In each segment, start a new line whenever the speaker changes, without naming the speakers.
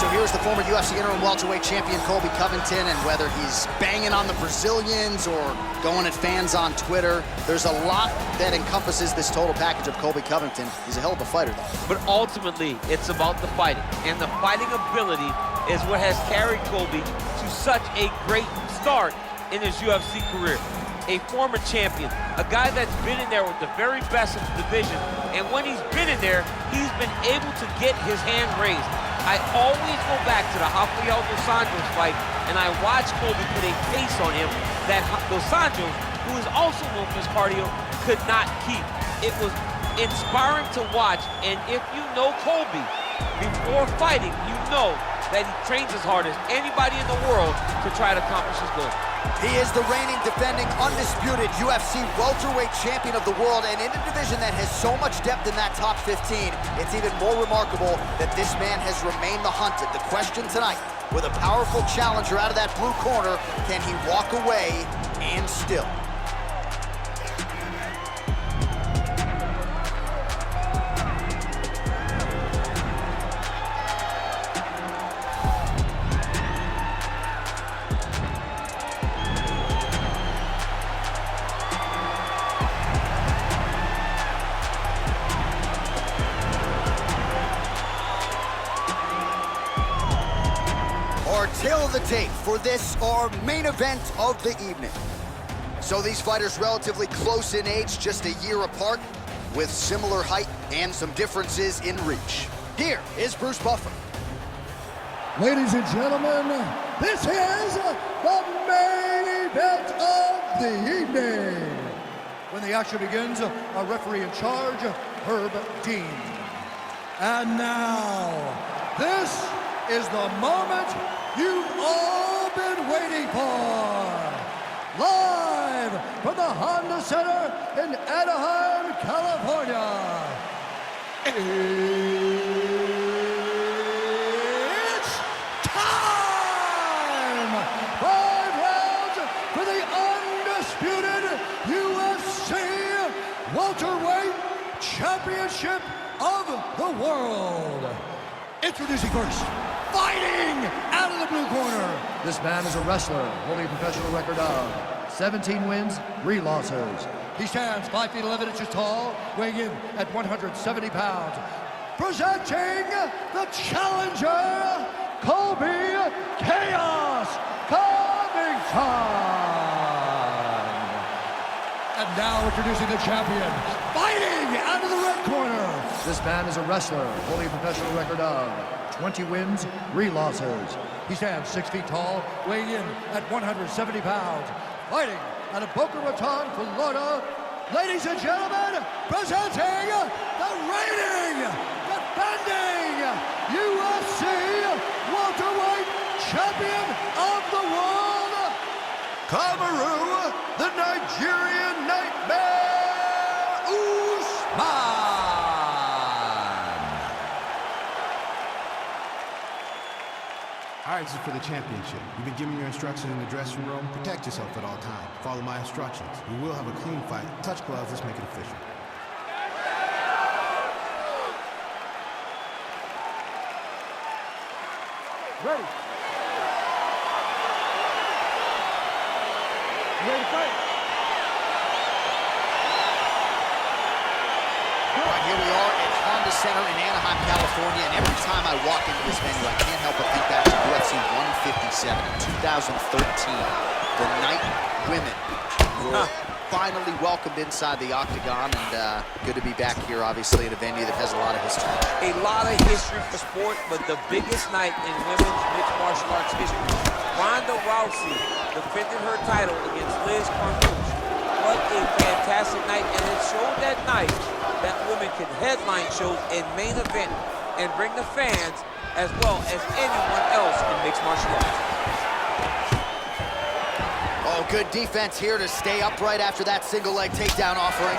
So here's the former UFC interim welterweight champion Colby Covington, and whether he's banging on the Brazilians or going at fans on Twitter, there's a lot that encompasses this total package of Colby Covington. He's a hell of a fighter, though.
But ultimately, it's about the fighting, and the fighting ability is what has carried Colby to such a great start in his UFC career. A former champion, a guy that's been in there with the very best of the division, and when he's been in there, he's been able to get his hand raised. I always go back to the Rafael dos Anjos fight, and I watch Colby put a pace on him that dos Anjos, who is also known for his cardio, could not keep. It was inspiring to watch, and if you know Colby before fighting, you know that he trains as hard as anybody in the world to try to accomplish his goal.
He is the reigning, defending, undisputed UFC welterweight champion of the world, and in a division that has so much depth in that top 15, it's even more remarkable that this man has remained the hunted. The question tonight, with a powerful challenger out of that blue corner, can he walk away and still? Our tail of the tape for this, our main event of the evening. So these fighters relatively close in age, just a year apart, with similar height and some differences in reach. Here is Bruce Buffer.
Ladies and gentlemen, this is the main event of the evening. When the action begins, our referee in charge, Herb Dean. And now, this is the moment you've all been waiting for. Live from the Honda Center in Anaheim, California. It's time! 5 rounds for the undisputed UFC Welterweight Championship of the World. Introducing first, fighting out of the blue corner. This man is a wrestler holding a professional record of 17 wins, 3 losses. He stands 5 feet 11 inches tall, weighing in at 170 pounds. Presenting the challenger, Colby Chaos Covington. And now introducing the champion, fighting out of the red corner. This man is a wrestler holding a professional record of 20 wins, 3 losses. He stands 6 feet tall, weighing in at 170 pounds. Fighting out of Boca Raton, Florida. Ladies and gentlemen, presenting the reigning, defending UFC welterweight champion of the world, Kamaru, the Nigerian Nightmare, Usman.
All right, this is for the championship. You've been giving your instructions in the dressing room. Protect yourself at all times. Follow my instructions. We will have a clean fight. Touch gloves, let's make it official.
Ready. You ready to fight?
All right, here we are at Honda Center in Anaheim, California, and every time I walk into this venue, I can't help but think back to UFC 157 in 2013. The night women were finally welcomed inside the octagon, and good to be back here, obviously, at a venue that has a lot of history.
A lot of history for sport, but the biggest night in women's mixed martial arts history. Ronda Rousey defended her title against Liz Carmouche. What a fantastic night, and it showed that night that women can headline shows and main event and bring the fans as well as anyone else in mixed martial arts.
Oh, good defense here to stay upright after that single leg takedown offering.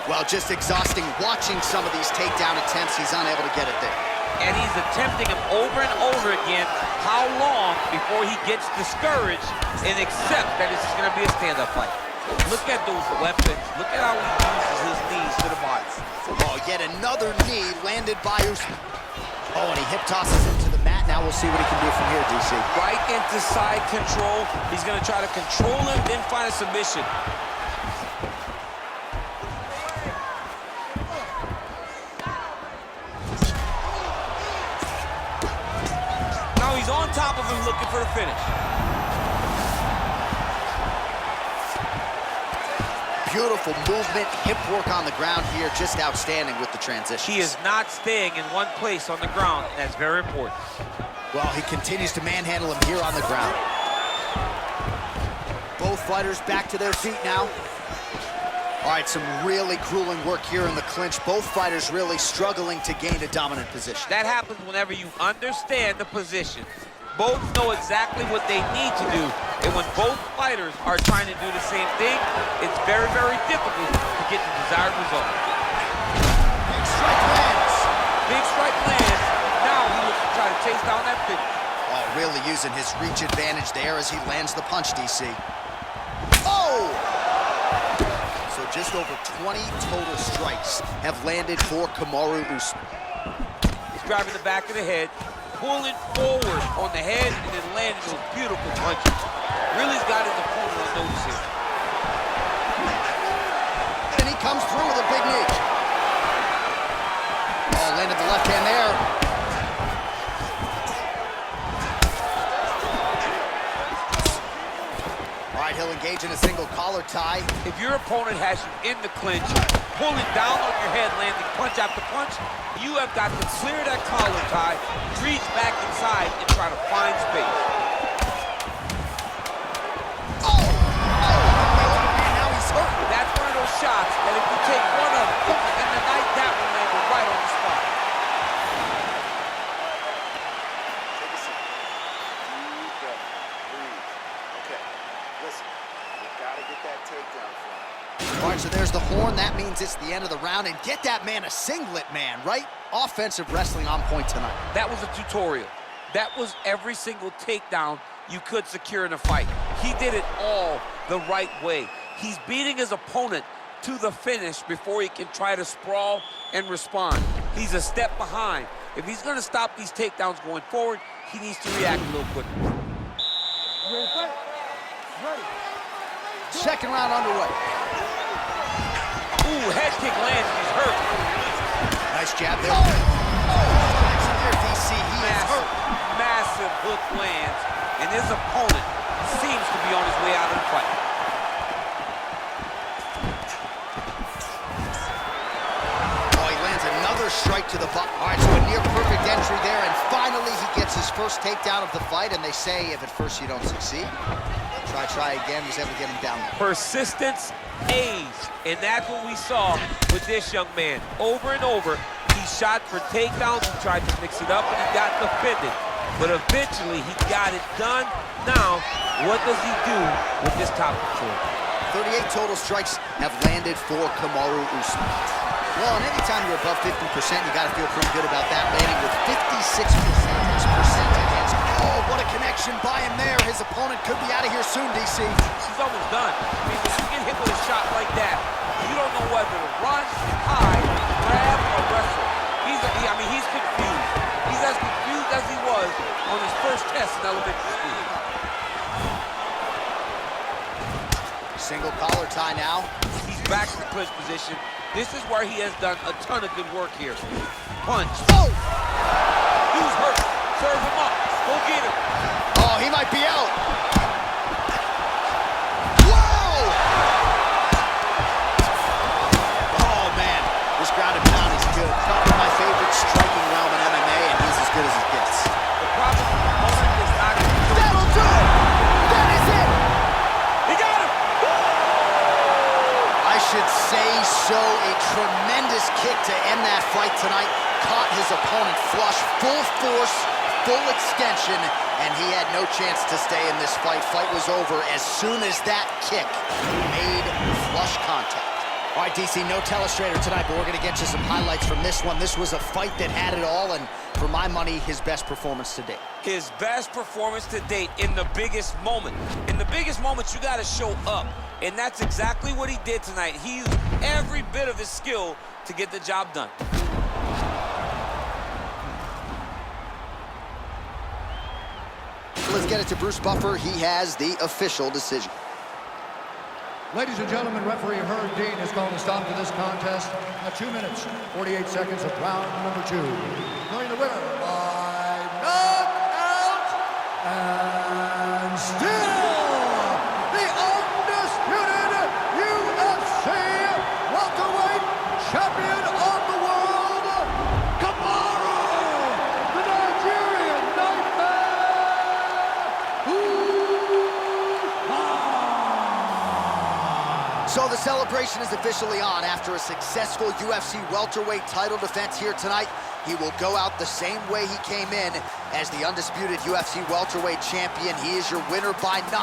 Well, just exhausting watching some of these takedown attempts. He's unable to get it there.
And he's attempting them over and over again. How long before he gets discouraged and accepts that this is going to be a stand-up fight? Look at those weapons. Look at how he uses his knees to the body.
Oh, yet another knee landed by Usman. Oh, and he hip tosses him to the mat. Now we'll see what he can do from here, DC.
Right into side control. He's going to try to control him, then find a submission. Now he's on top of him looking for the finish.
Beautiful movement, hip work on the ground here, just outstanding with the transition.
He is not staying in one place on the ground. That's very important.
Well, he continues to manhandle him here on the ground. Both fighters back to their feet now. All right, some really grueling work here in the clinch. Both fighters really struggling to gain a dominant position.
That happens whenever you understand the position. Both know exactly what they need to do. And when both fighters are trying to do the same thing, it's very, very difficult to get the desired result.
Big strike lands.
Big strike lands. Now he looks to try to chase down that finish.
Oh, really using his reach advantage there as he lands the punch, DC. Oh! So just over 20 total strikes have landed for Kamaru Usman.
He's grabbing the back of the head, pulling forward on the head, and then landing those beautiful punches. Really's got his opponent on notice here.
And he comes through with a big knee. Oh, landed the left hand there. All right, he'll engage in a single collar tie.
If your opponent has you in the clinch, pulling down on your head, landing punch after punch, you have got to clear that collar tie, reach back inside, and try to find space.
Now he's hurt.
That's one of those shots that if you take one of them in the night, that will land right on the spot.
Take a seat. Deep breath. Breathe. Okay. Listen, you gotta get that takedown from him.
All right, so there's the horn. That means it's the end of the round. And get that man a singlet, man, right? Offensive wrestling on point tonight.
That was a tutorial. That was every single takedown you could secure in a fight. He did it all the right way. He's beating his opponent to the finish before he can try to sprawl and respond. He's a step behind. If he's going to stop these takedowns going forward, he needs to react a little quicker.
Second round underway.
Ooh, head kick lands and he's hurt.
Nice jab there. Action there, DC. He is hurt.
Massive hook lands, and his opponent seems to be on his way out of the fight.
Oh, he lands another strike to the butt. All right, so a near perfect entry there, and finally he gets his first takedown of the fight, and they say if at first you don't succeed, try again. He's ever getting down there.
Persistence pays, and that's what we saw with this young man. Over and over, he shot for takedowns, he tried to mix it up, and he got defended. But eventually, he got it done. Now, what does he do with this top control?
38 total strikes have landed for Kamaru Usman. Well, and anytime you're above 50%, you got to feel pretty good about that, landing with 56% against. Oh, what a connection by him there. His opponent could be out of here soon, DC.
He's almost done. I mean, when you get hit with a shot like that, you don't know whether to run, hide, grab, or wrestle. He's confused. He's as confused as he was on his first test in elementary school.
Single collar tie now.
He's back to the clinch position. This is where he has done a ton of good work here. Punch.
Oh!
Dude's hurt. Serve him up. Go get him.
Oh, he might be out. Whoa! Oh, man. This ground and pound is good. Probably my favorite striking realm in MMA, and he's as good as it gets.
The problem with the opponent is not...
That'll do it! That is it!
He got him!
I should say so. A tremendous kick to end that fight tonight. Caught his opponent flush, full force, full extension, and he had no chance to stay in this fight. Fight was over as soon as that kick made flush contact. All right, DC, no telestrator tonight, but we're going to get you some highlights from this one. This was a fight that had it all, and for my money, his best performance to date.
His best performance to date in the biggest moment. In the biggest moments, you got to show up, and that's exactly what he did tonight. He used every bit of his skill to get the job done.
let's get it to Bruce Buffer. He has the official decision.
Ladies and gentlemen, referee Herb Dean has called a stop to this contest at 2 minutes, 48 seconds of round number 2. Declaring the winner by knockout and still the undisputed UFC welterweight champion of the world, Kamaru, the Nigerian Usman.
So the celebration is officially on. After a successful UFC welterweight title defense here tonight, he will go out the same way he came in as the undisputed UFC welterweight champion. He is your winner by knockout.